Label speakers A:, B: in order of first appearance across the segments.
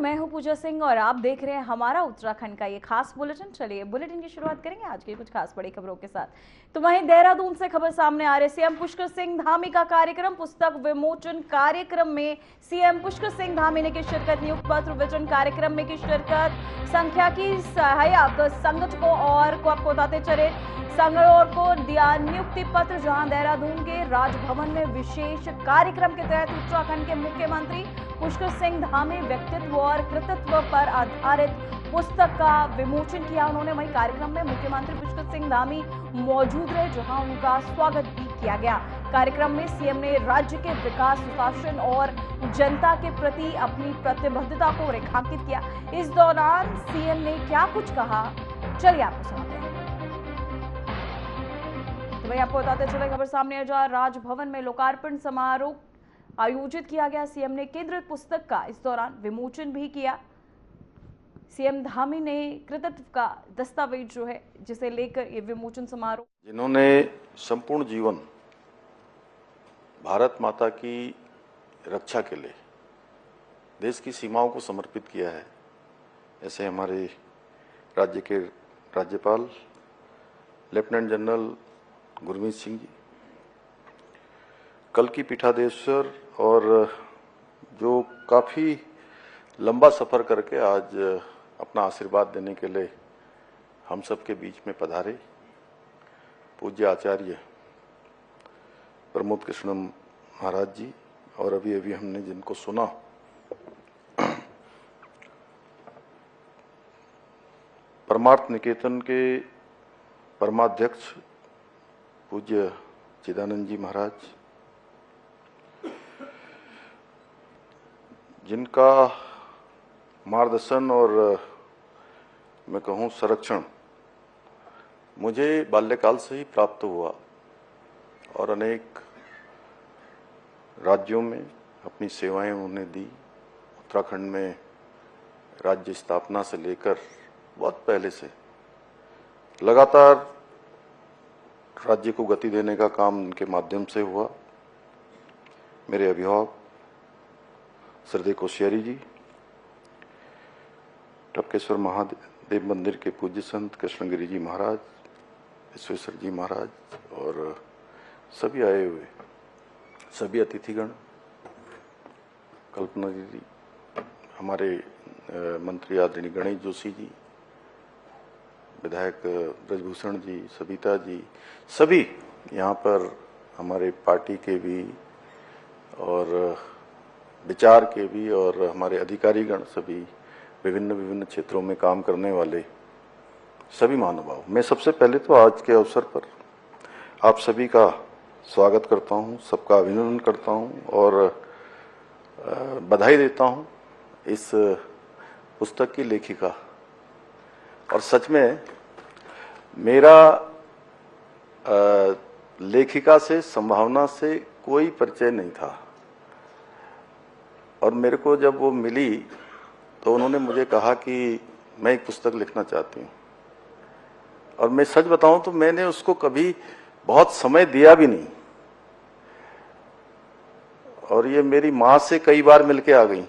A: मैं हूं पूजा सिंह और आप देख रहे हैं हमारा उत्तराखंड का ये खास बुलेटिन। चलिए बुलेटिन की शुरुआत करेंगे आज की कुछ खास बड़ी खबरों के साथ। तो वहीं देहरादून से खबर सामने आ रही, सीएम पुष्कर सिंह धामी का कार्यक्रम, पुस्तक विमोचन कार्यक्रम में सीएम पुष्कर सिंह धामी ने की शिरकत। नियुक्त पत्र वितरण कार्यक्रम में की शिरकत। संख्या की सहायक संगठकों और को आपको बताते चले संगठनों को दिया नियुक्ति पत्र। जहां देहरादून के राजभवन में विशेष कार्यक्रम के तहत उत्तराखंड के मुख्यमंत्री पुष्कर सिंह धामी व्यक्तित्व और कृतित्व पर आधारित पुस्तक का विमोचन किया उन्होंने। वहीं कार्यक्रम में मुख्यमंत्री पुष्कर सिंह धामी मौजूद रहे, जहां उनका स्वागत भी किया गया। कार्यक्रम में सीएम ने राज्य के विकास, सुशासन और जनता के प्रति अपनी प्रतिबद्धता को रेखांकित किया। इस दौरान सीएम ने क्या कुछ कहा, चलिए आपको सुनाते हैं। तो वही आपको बताते चले खबर सामने आ जा, राजभवन में लोकार्पण समारोह आयोजित किया गया। सीएम ने केंद्रित पुस्तक का इस दौरान विमोचन भी किया। सीएम धामी ने कृतित्व का दस्तावेज जो है जिसे लेकर ये विमोचन समारोह,
B: जिन्होंने संपूर्ण जीवन भारत माता की रक्षा के लिए देश की सीमाओं को समर्पित किया है, ऐसे हमारे राज्य के राज्यपाल लेफ्टिनेंट जनरल गुरमीत सिंह जी, कल की पीठाधीश्वर और जो काफ़ी लंबा सफ़र करके आज अपना आशीर्वाद देने के लिए हम सब के बीच में पधारे पूज्य आचार्य प्रमोद कृष्ण महाराज जी, और अभी अभी हमने जिनको सुना परमार्थ निकेतन के परमाध्यक्ष पूज्य चिदानंद जी महाराज, जिनका मार्गदर्शन और मैं कहूँ संरक्षण मुझे बाल्यकाल से ही प्राप्त हुआ और अनेक राज्यों में अपनी सेवाएं उन्होंने दी। उत्तराखंड में राज्य स्थापना से लेकर बहुत पहले से लगातार राज्य को गति देने का काम उनके माध्यम से हुआ। मेरे अभिभावक श्रद्धेय कोश्यारी जी, टपकेश्वर महादेव मंदिर के पूज्य संत कृष्णगिरी जी महाराज, विश्वेश्वर जी महाराज और सभी आए हुए सभी अतिथिगण, कल्पना जी, हमारे मंत्री आदरणीय गणेश जोशी जी, विधायक ब्रजभूषण जी, सविता जी, सभी यहाँ पर हमारे पार्टी के भी और विचार के भी और हमारे अधिकारीगण, सभी विभिन्न विभिन्न क्षेत्रों में काम करने वाले सभी महानुभाव, मैं सबसे पहले तो आज के अवसर पर आप सभी का स्वागत करता हूं, सबका अभिनंदन करता हूं और बधाई देता हूं इस पुस्तक की लेखिका। और सच में मेरा लेखिका से, संभावना से कोई परिचय नहीं था, और मेरे को जब वो मिली तो उन्होंने मुझे कहा कि मैं एक पुस्तक लिखना चाहती हूँ। और मैं सच बताऊं तो मैंने उसको कभी बहुत समय दिया भी नहीं, और ये मेरी माँ से कई बार मिलके आ गई।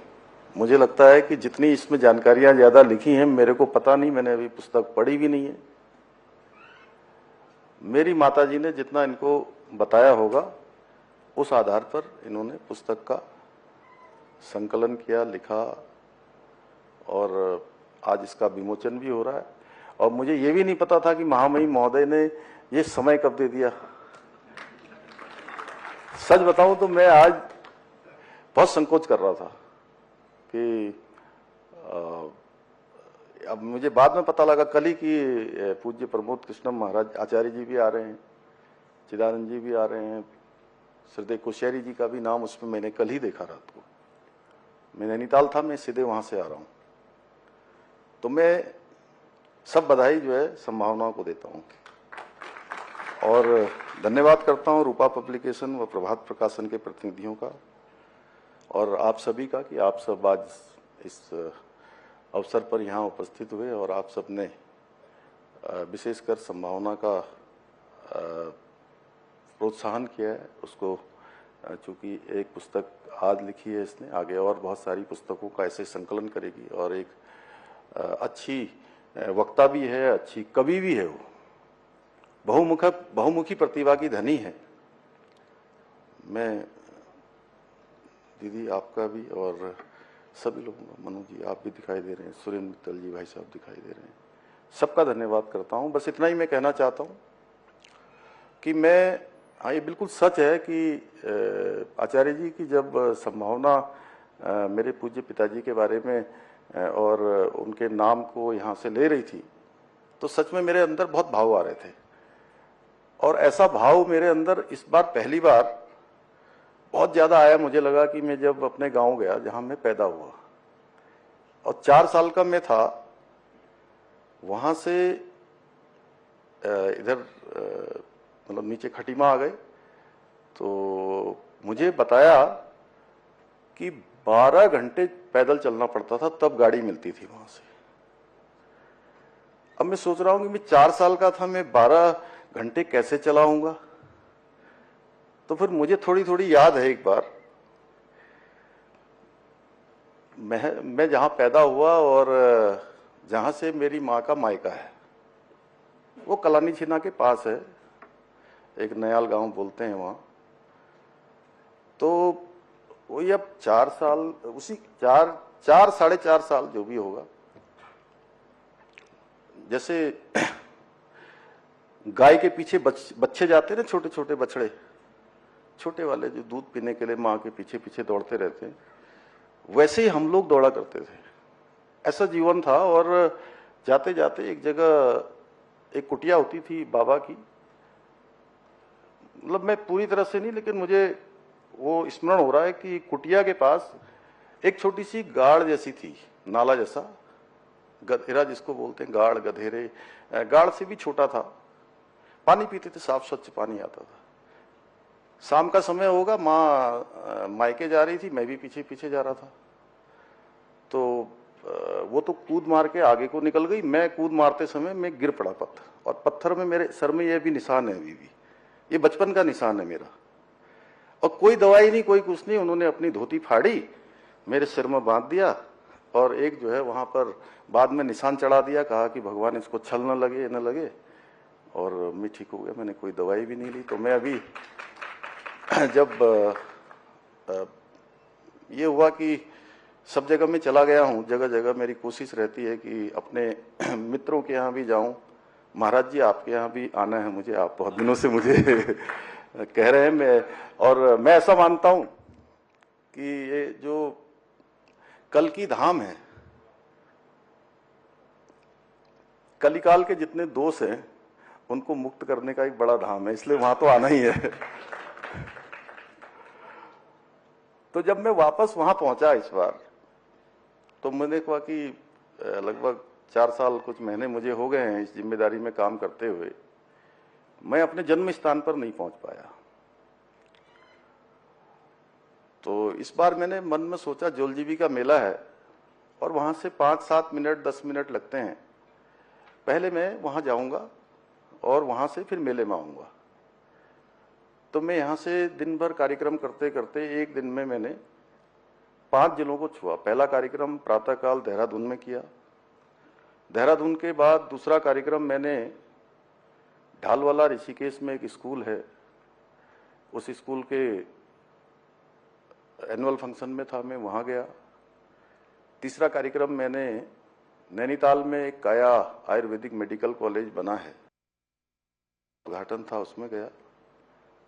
B: मुझे लगता है कि जितनी इसमें जानकारियां ज्यादा लिखी हैं मेरे को पता नहीं, मैंने अभी पुस्तक पढ़ी भी नहीं है। मेरी माता जी ने जितना इनको बताया होगा उस आधार पर इन्होंने पुस्तक का संकलन किया, लिखा, और आज इसका विमोचन भी हो रहा है। और मुझे ये भी नहीं पता था कि महामहिम महोदय ने ये समय कब दे दिया। सच बताऊं तो मैं आज बहुत संकोच कर रहा था कि अब मुझे बाद में पता लगा कल ही कि पूज्य प्रमोद कृष्ण महाराज आचार्य जी भी आ रहे हैं, चिदानंद जी भी आ रहे हैं, श्रद्धेय कोश्यारी जी का भी नाम उसमें मैंने कल ही देखा रात को। मैं नैनीताल था, मैं सीधे वहां से आ रहा हूं, तो मैं सब बधाई जो है संभावनाओं को देता हूं और धन्यवाद करता हूं रूपा पब्लिकेशन व प्रभात प्रकाशन के प्रतिनिधियों का और आप सभी का कि आप सब आज इस अवसर पर यहाँ उपस्थित हुए और आप सब ने विशेषकर संभावना का प्रोत्साहन किया है, उसको चूँकि एक पुस्तक आज लिखी है इसने, आगे और बहुत सारी पुस्तकों का ऐसे संकलन करेगी, और एक अच्छी वक्ता भी है, अच्छी कवि भी है। वो बहुमुखी प्रतिभा की धनी है। मैं दीदी आपका भी और सभी लोगों का, मनु जी आप भी दिखाई दे रहे हैं, सुरेंद्र मित्तल जी भाई साहब दिखाई दे रहे हैं, सबका धन्यवाद करता हूं। बस इतना ही मैं कहना चाहता हूं कि हाँ, ये बिल्कुल सच है कि आचार्य जी की जब संभावना मेरे पूज्य पिताजी के बारे में और उनके नाम को यहाँ से ले रही थी, तो सच में मेरे अंदर बहुत भाव आ रहे थे। और ऐसा भाव मेरे अंदर इस बार पहली बार बहुत ज़्यादा आया। मुझे लगा कि मैं जब अपने गांव गया जहाँ मैं पैदा हुआ, और 4 साल का मैं था, वहाँ से इधर मतलब नीचे खटीमा आ गए, तो मुझे बताया कि 12 घंटे पैदल चलना पड़ता था, तब गाड़ी मिलती थी वहां से। अब मैं सोच रहा हूं कि मैं 4 साल का था, मैं 12 घंटे कैसे चलाऊंगा। तो फिर मुझे थोड़ी थोड़ी याद है, एक बार मैं जहां पैदा हुआ और जहां से मेरी माँ का मायका है, वो कलानी छिना के पास है, एक नयाल गांव बोलते हैं वहां। तो वही अब 4 साल, उसी 4-4.5 साल जो भी होगा, जैसे गाय के पीछे बच्चे जाते हैं ना, छोटे छोटे बछड़े, छोटे वाले जो दूध पीने के लिए माँ के पीछे पीछे दौड़ते रहते हैं, वैसे ही हम लोग दौड़ा करते थे। ऐसा जीवन था। और जाते जाते एक जगह एक कुटिया होती थी बाबा की, मतलब मैं पूरी तरह से नहीं, लेकिन मुझे वो स्मरण हो रहा है कि कुटिया के पास एक छोटी सी गाड़ जैसी थी, नाला जैसा, गधेरा जिसको बोलते हैं, गाड़ गधेरे, गाड़ से भी छोटा था। पानी पीते थे, साफ स्वच्छ पानी आता था। शाम का समय होगा, माँ मायके जा रही थी, मैं भी पीछे पीछे जा रहा था। तो वो तो कूद मार के आगे को निकल गई, मैं कूद मारते समय मैं गिर पड़ा पत्थर, और पत्थर में मेरे सर में ये भी निशान है अभी भी, ये बचपन का निशान है मेरा। और कोई दवाई नहीं, कोई कुछ नहीं, उन्होंने अपनी धोती फाड़ी, मेरे सिर में बांध दिया, और एक जो है वहां पर बाद में निशान चढ़ा दिया, कहा कि भगवान इसको छल न लगे, न लगे, और मैं ठीक हो गया। मैंने कोई दवाई भी नहीं ली। तो मैं अभी जब ये हुआ कि सब जगह मैं चला गया हूँ, जगह जगह मेरी कोशिश रहती है कि अपने मित्रों के यहाँ भी जाऊँ। महाराज जी आपके यहाँ भी आना है मुझे, आप बहुत दिनों से मुझे कह रहे हैं। और मैं ऐसा मानता हूँ कि ये जो कल की धाम है, कलिकाल के जितने दोष हैं उनको मुक्त करने का एक बड़ा धाम है, इसलिए वहां तो आना ही है। तो जब मैं वापस वहां पहुंचा इस बार, तो मैंने कहा कि लगभग 4 साल कुछ महीने मुझे हो गए हैं इस जिम्मेदारी में काम करते हुए, मैं अपने जन्म स्थान पर नहीं पहुंच पाया। तो इस बार मैंने मन में सोचा, जौलजीबी का मेला है और वहां से 5-7 मिनट 10 मिनट लगते हैं, पहले मैं वहां जाऊंगा और वहां से फिर मेले में आऊंगा। तो मैं यहाँ से दिन भर कार्यक्रम करते करते एक दिन में मैंने 5 जिलों को छुआ। पहला कार्यक्रम प्रातःकाल देहरादून में किया। देहरादून के बाद दूसरा कार्यक्रम मैंने ढालवाला ऋषिकेश में एक स्कूल है, उस स्कूल के एनुअल फंक्शन में था, मैं वहाँ गया। तीसरा कार्यक्रम मैंने नैनीताल में एक काया आयुर्वेदिक मेडिकल कॉलेज बना है, उद्घाटन था, उसमें गया।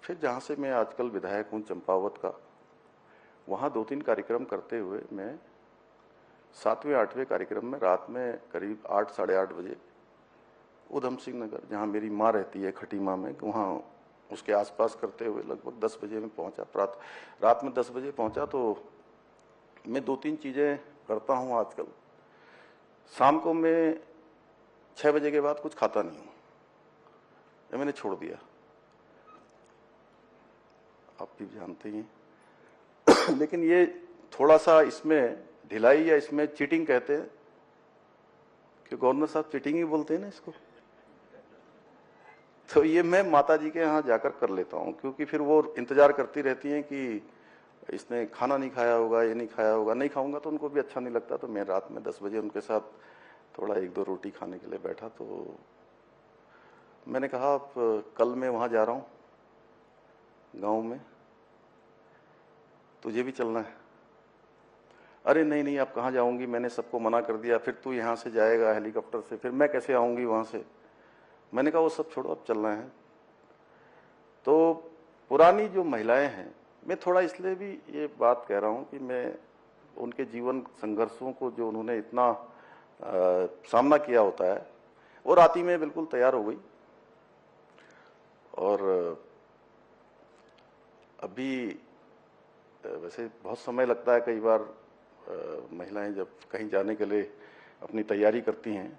B: फिर जहाँ से मैं आजकल विधायक हूँ चंपावत का, वहाँ 2-3 कार्यक्रम करते हुए मैं 7वें-8वें कार्यक्रम में रात में करीब 8-8:30 बजे उधम सिंह नगर, जहाँ मेरी माँ रहती है खटीमा में, वहाँ उसके आसपास करते हुए लगभग 10 बजे में पहुँचा। रात में 10 बजे पहुँचा। तो मैं 2-3 चीज़ें करता हूँ आजकल। शाम को मैं 6 बजे के बाद कुछ खाता नहीं हूँ, ये मैंने छोड़ दिया, आप भी जानते ही हैं। लेकिन ये थोड़ा सा इसमें ढिलाई या इसमें चीटिंग कहते हैं, कि गवर्नर साहब चीटिंग ही बोलते हैं ना इसको। तो ये मैं माता जी के यहाँ जाकर कर लेता हूँ, क्योंकि फिर वो इंतजार करती रहती हैं कि इसने खाना नहीं खाया होगा, ये नहीं खाया होगा। नहीं खाऊंगा तो उनको भी अच्छा नहीं लगता। तो मैं रात में 10 बजे उनके साथ थोड़ा 1-2 रोटी खाने के लिए बैठा, तो मैंने कहा अब कल मैं वहाँ जा रहा हूँ गाँव में, तुझे भी चलना है? अरे नहीं नहीं, आप कहाँ जाऊंगी, मैंने सबको मना कर दिया, फिर तू यहाँ से जाएगा हेलीकॉप्टर से, फिर मैं कैसे आऊँगी वहाँ से। मैंने कहा वो सब छोड़ो, अब चलना है। तो पुरानी जो महिलाएं हैं, मैं थोड़ा इसलिए भी ये बात कह रहा हूँ कि मैं उनके जीवन संघर्षों को, जो उन्होंने इतना सामना किया होता है, वो राती में बिल्कुल तैयार हो गई। और अभी वैसे बहुत समय लगता है कई बार, महिलाएं जब कहीं जाने के लिए अपनी तैयारी करती हैं,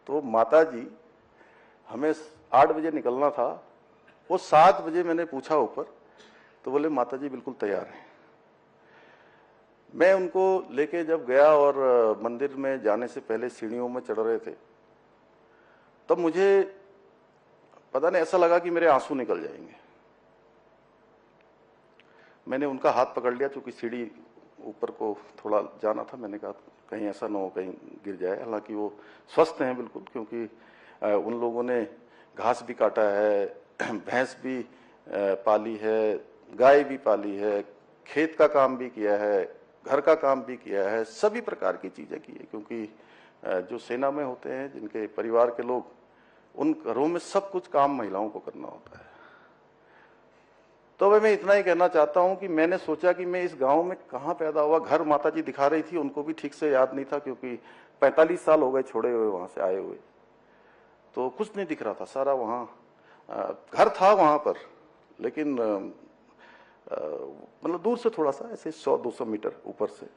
B: तो माता जी, हमें 8 बजे निकलना था, वो 7 बजे मैंने पूछा ऊपर, तो बोले माता जी बिल्कुल तैयार हैं। मैं उनको लेके जब गया और मंदिर में जाने से पहले सीढ़ियों में चढ़ रहे थे, तब मुझे पता नहीं ऐसा लगा कि मेरे आंसू निकल जाएंगे। मैंने उनका हाथ पकड़ लिया, चूंकि सीढ़ी ऊपर को थोड़ा जाना था। मैंने कहा कहीं ऐसा ना हो कहीं गिर जाए। हालांकि वो स्वस्थ हैं बिल्कुल, क्योंकि उन लोगों ने घास भी काटा है, भैंस भी पाली है, गाय भी पाली है, खेत का काम भी किया है, घर का काम भी किया है, सभी प्रकार की चीजें की है। क्योंकि जो सेना में होते हैं, जिनके परिवार के लोग, उन घरों में सब कुछ काम महिलाओं को करना होता है। तो मैं इतना ही कहना चाहता हूं कि मैंने सोचा कि मैं इस गांव में कहां पैदा हुआ। घर माता जी दिखा रही थी, उनको भी ठीक से याद नहीं था, क्योंकि 45 साल हो गए छोड़े हुए वहां से आए हुए, तो कुछ नहीं दिख रहा था। सारा वहां घर था वहां पर, लेकिन मतलब दूर से थोड़ा सा ऐसे 100-200 मीटर ऊपर से।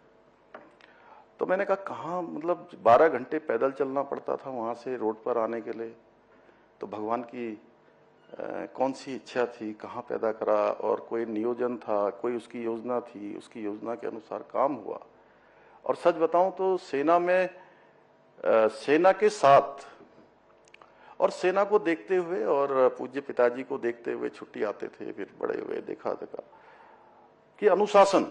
B: तो मैंने कहा कहाँ, मतलब 12 घंटे पैदल चलना पड़ता था वहां से रोड पर आने के लिए। तो भगवान की कौन सी इच्छा थी, कहाँ पैदा करा, और कोई नियोजन था, कोई उसकी योजना थी, उसकी योजना के अनुसार काम हुआ। और सच बताऊं तो सेना में सेना के साथ और सेना को देखते हुए और पूज्य पिताजी को देखते हुए छुट्टी आते थे, फिर बड़े हुए देखा कि अनुशासन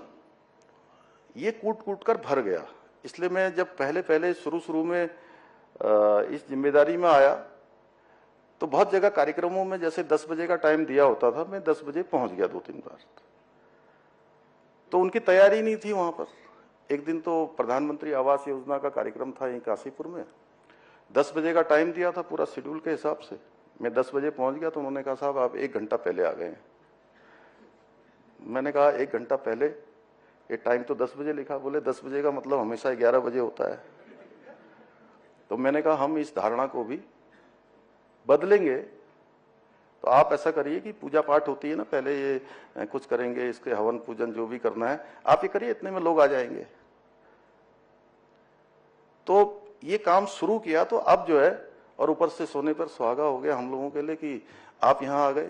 B: ये कूट कूट कर भर गया। इसलिए मैं जब पहले शुरू में इस जिम्मेदारी में आया, तो बहुत जगह कार्यक्रमों में जैसे 10 बजे का टाइम दिया होता था, मैं 10 बजे पहुंच गया 2-3 बार। तो उनकी तैयारी नहीं थी वहां पर। एक दिन तो प्रधानमंत्री आवास योजना का कार्यक्रम था यहीं काशीपुर में, 10 बजे का टाइम दिया था पूरा शेड्यूल के हिसाब से। मैं 10 बजे पहुंच गया, तो उन्होंने कहा साहब आप 1 घंटा पहले आ गए हैं। मैंने कहा 1 घंटा पहले, ये टाइम तो 10 बजे लिखा। बोले 10 बजे का मतलब हमेशा 11 बजे होता है। तो मैंने कहा हम इस धारणा को भी बदलेंगे। तो आप ऐसा करिए कि पूजा पाठ होती है ना, पहले ये कुछ करेंगे, इसके हवन पूजन जो भी करना है आप ये करिए, इतने में लोग आ जाएंगे। तो ये काम शुरू किया। तो अब जो है, और ऊपर से सोने पर सुहागा हो गया हम लोगों के लिए कि आप यहां आ गए।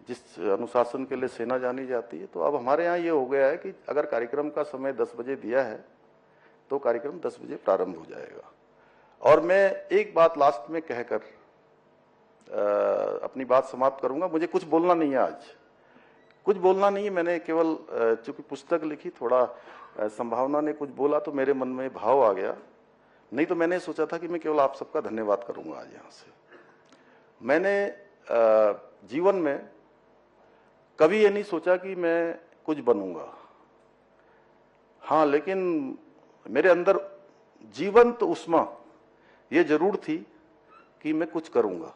B: जिस अनुशासन के लिए सेना जानी जाती है, तो अब हमारे यहाँ ये हो गया है कि अगर कार्यक्रम का समय 10 बजे दिया है, तो कार्यक्रम 10 बजे प्रारंभ हो जाएगा। और मैं एक बात लास्ट में कहकर अपनी बात समाप्त करूंगा। मुझे कुछ बोलना नहीं है आज, कुछ बोलना नहीं है। मैंने केवल चूंकि पुस्तक लिखी, थोड़ा संभावना ने कुछ बोला तो मेरे मन में भाव आ गया। नहीं तो मैंने सोचा था कि मैं केवल आप सबका धन्यवाद करूंगा आज यहाँ से। मैंने जीवन में कभी ये नहीं सोचा कि मैं कुछ बनूंगा। हाँ, लेकिन मेरे अंदर जीवंत उष्मा ये जरूर थी कि मैं कुछ करूंगा।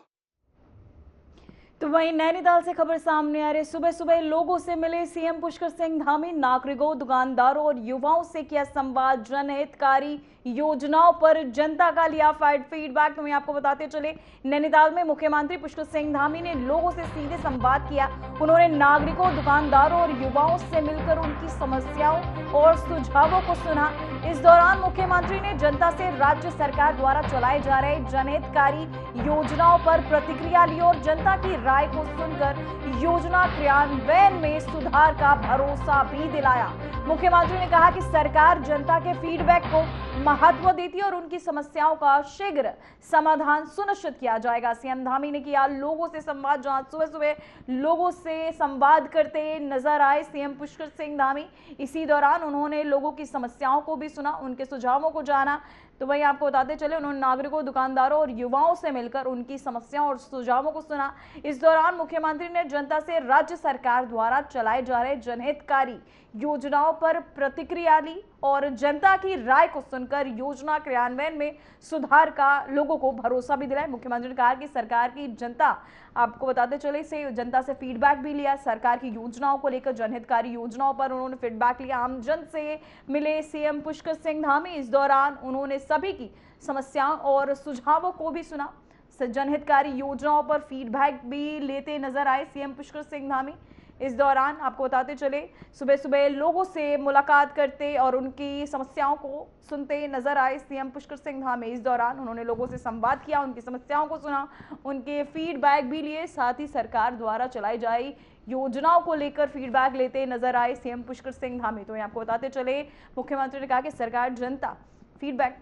A: तो वहीं नैनीताल से खबर सामने आ रही, सुबह सुबह लोगों से मिले सीएम पुष्कर सिंह धामी। नागरिकों, दुकानदारों और युवाओं से किया संवाद। जनहितकारी योजनाओं पर जनता का लिया फीडबैक। तो मैं आपको बताते चले, नैनीताल में मुख्यमंत्री पुष्कर सिंह धामी ने लोगों से सीधे संवाद किया। उन्होंने नागरिकों, दुकानदारों और युवाओं से मिलकर उनकी समस्याओं और सुझावों को सुना। इस दौरान मुख्यमंत्री ने जनता से राज्य सरकार द्वारा चलाए जा रहे जनहितकारी योजनाओं पर प्रतिक्रिया ली और जनता की राय को सुनकर योजना क्रियान्वयन में सुधार का भरोसा भी दिलाया। मुख्यमंत्री ने कहा कि सरकार जनता के फीडबैक को महत्व देती है और उनकी समस्याओं का शीघ्र समाधान सुनिश्चित किया जाएगा। सीएम धामी ने किया लोगों से संवाद, जहां सुबह सुबह लोगों से संवाद करते नजर आए सीएम पुष्कर सिंह धामी। इसी दौरान उन्होंने लोगों की समस्याओं को भी सुना, उनके सुझावों को जाना। तो वहीं आपको बताते चले, उन्होंने नागरिकों, दुकानदारों और युवाओं से मिलकर उनकी समस्याओं और सुझावों को सुना। इस दौरान मुख्यमंत्री ने जनता से राज्य सरकार द्वारा चलाए जा रहे जनहितकारी योजनाओं पर प्रतिक्रिया ली और जनता की राय को सुनकर योजना क्रियान्वयन में सुधार का लोगों को भरोसा भी दिलाया। मुख्यमंत्री ने कहा कि सरकार की जनता, आपको बताते चले, से जनता से फीडबैक भी लिया। सरकार की योजनाओं को लेकर, जनहितकारी योजनाओं पर उन्होंने फीडबैक लिया। आम जन से मिले सीएम पुष्कर सिंह धामी। इस दौरान उन्होंने सभी की समस्याओं और सुझावों को भी सुना। जनहितकारी योजनाओं पर फीडबैक भी लेते नजर आए सीएम पुष्कर सिंह धामी। इस दौरान आपको बताते चले, सुबह सुबह लोगों से मुलाकात करते और उनकी समस्याओं को सुनते नजर आए सीएम पुष्कर सिंह धामी। इस दौरान उन्होंने लोगों से संवाद किया, उनकी समस्याओं को सुना, उनके फीडबैक भी लिए। साथ ही सरकार द्वारा चलाई जाए योजनाओं को लेकर फीडबैक लेते नजर आए सीएम पुष्कर सिंह धामी। तो आपको बताते चले, मुख्यमंत्री ने कहा कि सरकार जनता फीडबैक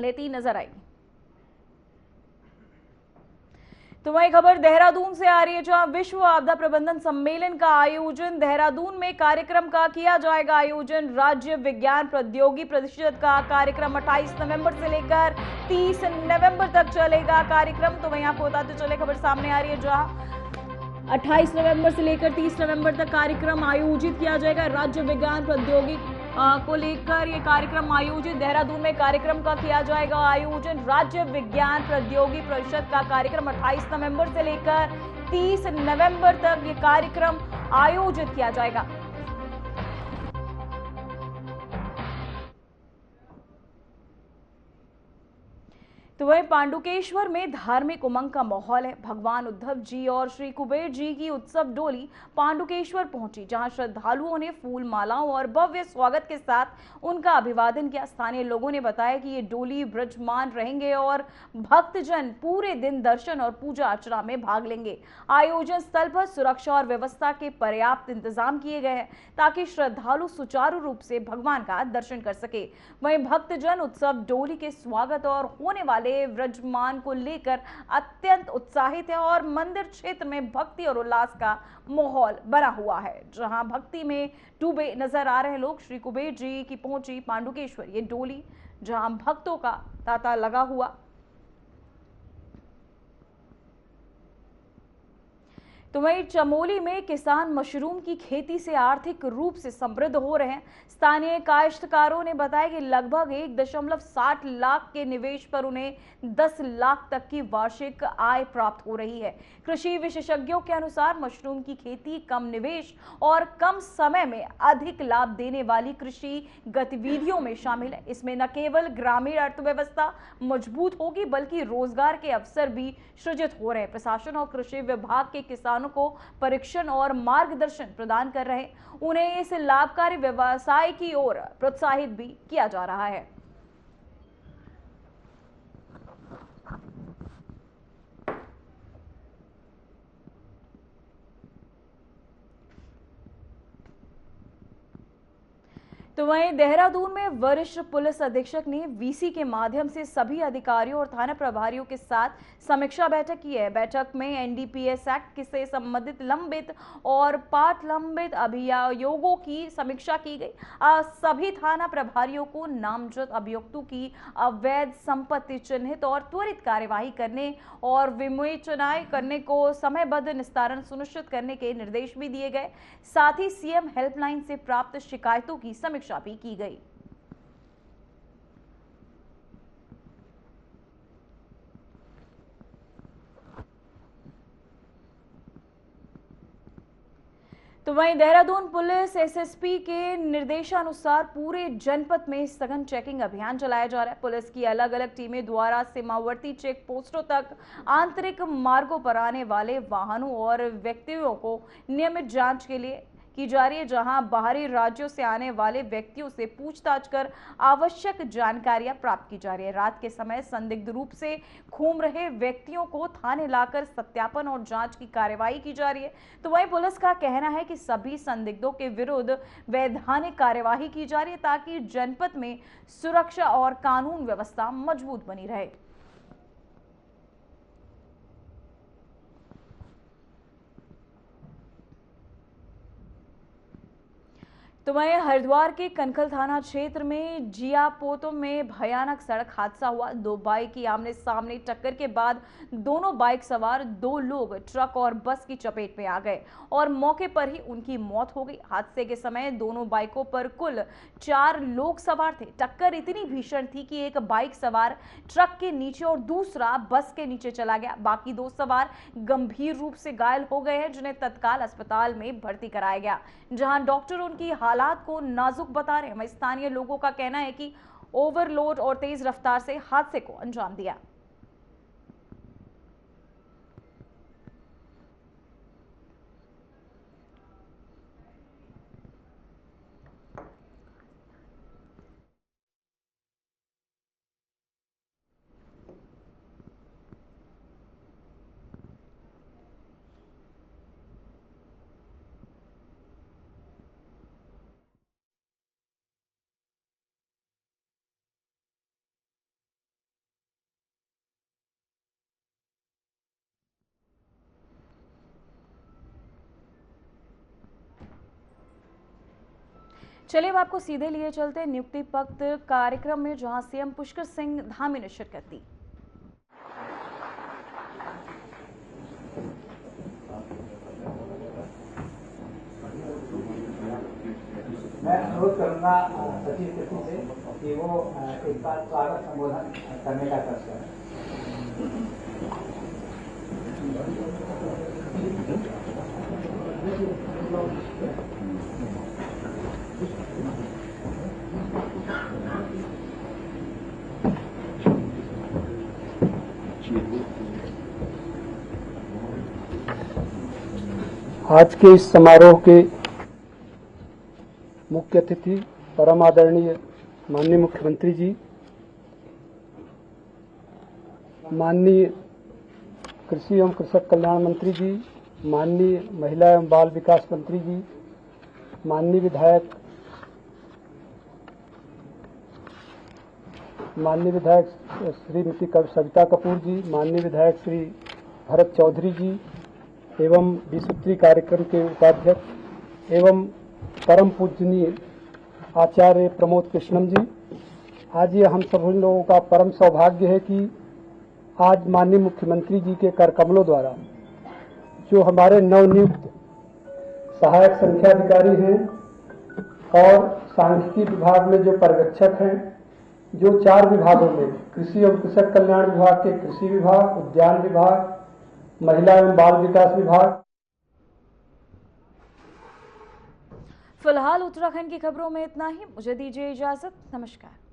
A: लेती नजर आई। तो वही खबर देहरादून से आ रही है, जहां विश्व आपदा प्रबंधन सम्मेलन का आयोजन देहरादून में कार्यक्रम का किया जाएगा आयोजन। राज्य विज्ञान प्रौद्योगिकी परिषद का कार्यक्रम 28 नवंबर से लेकर 30 नवंबर तक चलेगा कार्यक्रम। तो वहीं आपको बताते चले, खबर सामने आ रही है, जहां 28 नवंबर से लेकर 30 नवंबर तक कार्यक्रम आयोजित किया जाएगा। राज्य विज्ञान प्रौद्योगिकी को लेकर ये कार्यक्रम आयोजित देहरादून में कार्यक्रम का किया जाएगा आयोजन। राज्य विज्ञान प्रौद्योगिकी परिषद का कार्यक्रम 28 नवंबर से लेकर 30 नवंबर तक ये कार्यक्रम आयोजित किया जाएगा। तो वहीं पांडुकेश्वर में धार्मिक उमंग का माहौल है। भगवान उद्धव जी और श्री कुबेर जी की उत्सव डोली पांडुकेश्वर पहुंची, जहां श्रद्धालुओं ने फूल मालाओं और भव्य स्वागत के साथ उनका अभिवादन किया। स्थानीय लोगों ने बताया कि ये डोली विराजमान रहेंगे और भक्तजन पूरे दिन दर्शन और पूजा अर्चना में भाग लेंगे। आयोजन स्थल पर सुरक्षा और व्यवस्था के पर्याप्त इंतजाम किए गए हैं ताकि श्रद्धालु सुचारू रूप से भगवान का दर्शन कर सके। वहीं भक्तजन उत्सव डोली के स्वागत और होने वाले विराजमान को लेकर अत्यंत उत्साहित है और मंदिर क्षेत्र में भक्ति और उल्लास का माहौल बना हुआ है, जहां भक्ति में डूबे नजर आ रहे लोग। श्री कुबेर जी की पहुंची पांडुकेश्वर ये डोली, जहां भक्तों का तांता लगा हुआ। तो वहीं चमोली में किसान मशरूम की खेती से आर्थिक रूप से समृद्ध हो रहे हैं। स्थानीय काश्तकारों ने बताया कि लगभग 1.60 लाख के निवेश पर उन्हें 10 लाख तक की वार्षिक आय प्राप्त हो रही है। कृषि विशेषज्ञों के अनुसार मशरूम की खेती कम निवेश और कम समय में अधिक लाभ देने वाली कृषि गतिविधियों में शामिल है। इसमें न केवल ग्रामीण अर्थव्यवस्था मजबूत होगी बल्कि रोजगार के अवसर भी सृजित हो रहे हैं। प्रशासन और कृषि विभाग के किसानों को परीक्षण और मार्गदर्शन प्रदान कर रहे हैं। उन्हें इस लाभकारी व्यवसाय की ओर प्रोत्साहित भी किया जा रहा है। तो वहीं देहरादून में वरिष्ठ पुलिस अधीक्षक ने वीसी के माध्यम से सभी अधिकारियों और थाना प्रभारियों के साथ समीक्षा बैठक की है। बैठक में एनडीपीएस एक्ट से संबंधित लंबित और पाठ लंबित अभियोगों की समीक्षा की गई। सभी थाना प्रभारियों को नामजद अभियुक्तों की अवैध संपत्ति चिन्हित और त्वरित कार्यवाही करने और विमोचना करने को समयबद्ध निस्तारण सुनिश्चित करने के निर्देश भी दिए गए। साथ ही सीएम हेल्पलाइन से प्राप्त शिकायतों की समीक्षा भी की गई। तो वहीं देहरादून पुलिस एसएसपी के निर्देशानुसार पूरे जनपद में सघन चेकिंग अभियान चलाया जा रहा है। पुलिस की अलग अलग टीमें द्वारा सीमावर्ती चेक पोस्टों तक आंतरिक मार्गों पर आने वाले वाहनों और व्यक्तियों को नियमित जांच के लिए की जा रही है, जहां बाहरी राज्यों से आने वाले व्यक्तियों से पूछताछ कर आवश्यक जानकारियां प्राप्त की जा रही है। रात के समय संदिग्ध रूप से घूम रहे व्यक्तियों को थाने लाकर सत्यापन और जांच की कार्रवाई की जा रही है। तो वहीं पुलिस का कहना है कि सभी संदिग्धों के विरुद्ध वैधानिक कार्यवाही की जा रही है ताकि जनपद में सुरक्षा और कानून व्यवस्था मजबूत बनी रहे। तो वहीं हरिद्वार के कनखल थाना क्षेत्र में जियापोतो में भयानक सड़क हादसा हुआ। दो बाइक की आमने सामने टक्कर के बाद दोनों बाइक सवार दो लोग ट्रक और बस की चपेट में आ गए और मौके पर ही उनकी मौत हो गई। हादसे के समय दोनों बाइकों पर कुल 4 लोग सवार थे। टक्कर इतनी भीषण थी कि एक बाइक सवार ट्रक के नीचे और दूसरा बस के नीचे चला गया। बाकी 2 सवार गंभीर रूप से घायल हो गए हैं, जिन्हें तत्काल अस्पताल में भर्ती कराया गया, जहां डॉक्टर उनकी हालात को नाजुक बता रहे हैं। स्थानीय लोगों का कहना है कि ओवरलोड और तेज रफ्तार से हादसे को अंजाम दिया। चलिए अब आपको सीधे लिए चलते हैं नियुक्ति पत्र कार्यक्रम में, जहां सीएम पुष्कर सिंह धामी ने शिरकत की।
C: मैं अनुरोध करूंगा सचिव से कि वो एक बार स्वागत संबोधन करने का प्रयास करें।
D: आज के इस समारोह के मुख्य अतिथि परम आदरणीय माननीय मुख्यमंत्री जी, माननीय कृषि एवं कृषक कल्याण मंत्री जी, माननीय महिला एवं बाल विकास मंत्री जी, माननीय विधायक श्रीमती सविता कपूर जी, माननीय विधायक श्री भरत चौधरी जी एवं विसूत्री कार्यक्रम के उपाध्यक्ष एवं परम पूजनीय आचार्य प्रमोद कृष्णम जी, आज ये हम सभी लोगों का परम सौभाग्य है कि आज माननीय मुख्यमंत्री जी के कर कमलों द्वारा जो हमारे नवनियुक्त सहायक संख्याधिकारी हैं और सांख्यिकी विभाग में जो पर्यवेक्षक हैं, जो 4 विभागों में कृषि एवं कृषक कल्याण विभाग के कृषि विभाग, उद्यान विभाग, महिला एवं बाल विकास विभाग।
A: फिलहाल उत्तराखंड की खबरों में इतना ही। मुझे दीजिए इजाजत। नमस्कार।